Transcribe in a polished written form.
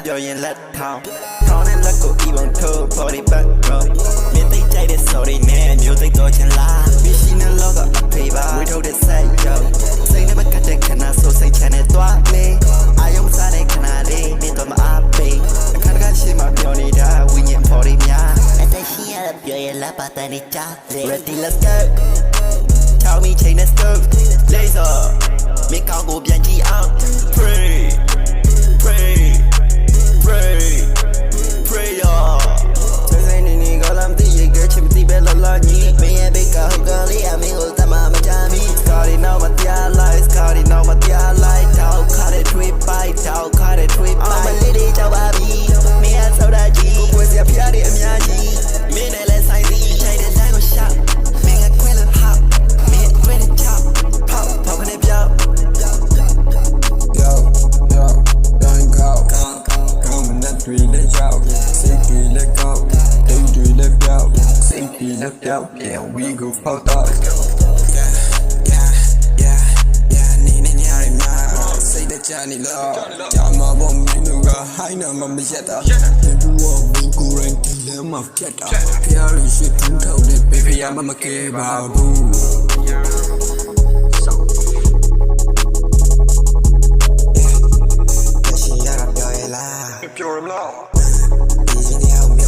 ပြောရင်လက်ထောင်ထောင်းတဲ့လက်ကိုဤပုံထိုး body back bro မင်းသိကြိုက်တဲ့ sorry နဲ့မျိုးသိတော့ချင်လားမရှိနဲ့လောကအဖေပါဝေးထုတ်တဲ့ဆက်ရောက်စိတ်နဲ့မကတ်တဲ့ခဏဆိုစိတ်ချမ်းနဲ့သွားလေအာယုံစားတဲ့ခဏလေးနေတော့မအားပေးအခါတခါရှိမှပြောနေတာဝိညာဉ် body များအသက်ရှင်ရတဲ့ပြောရင်လက်ပါတန်နေကြ ready let's go tell me chain let's go laser မိကောင်းကိုပြန်ကြည့်အောင် pray pray pray pray y'all စိတ်နေကလမ်းတည်ရခဲ့ချင်တည်ပဲလာလာညီမင်းရဲ့ဘေကဟုတ်ကလေးအမင်းကိုတမမချမ်းမီ Scotty now မတရားလိုက် Scotty now မတရားလိုက်တောက်ခါတဲ့ tweet bite တောက်ခါတဲ့ tweet bite မလေးလေးကြောက်ပါပြီမင်းရဲ့ဆောက်တာကြီးကိုကိုယ်စရာဖျားတယ်အများကြီးမင်းနဲ့လဲဆိုင်သည်ချိုင်တဲ့လမ်းကိုရှောက်မင်းကခွဲလို့ဟောက်မင်းတွဲတဲ့ချောက်ဖောက်ဖောက်ကနေပြောက် Yo don't go come not really out say really go they really out say really out yeah we go for that yeah need nyari ma say the journey lo jama bo minu ga high na ma yata ne buwa bin guarantee le ma phyatta phya ri shit thu thau le baby ya ma ke ba buပြောရမလား ဒီစင်းရအောင်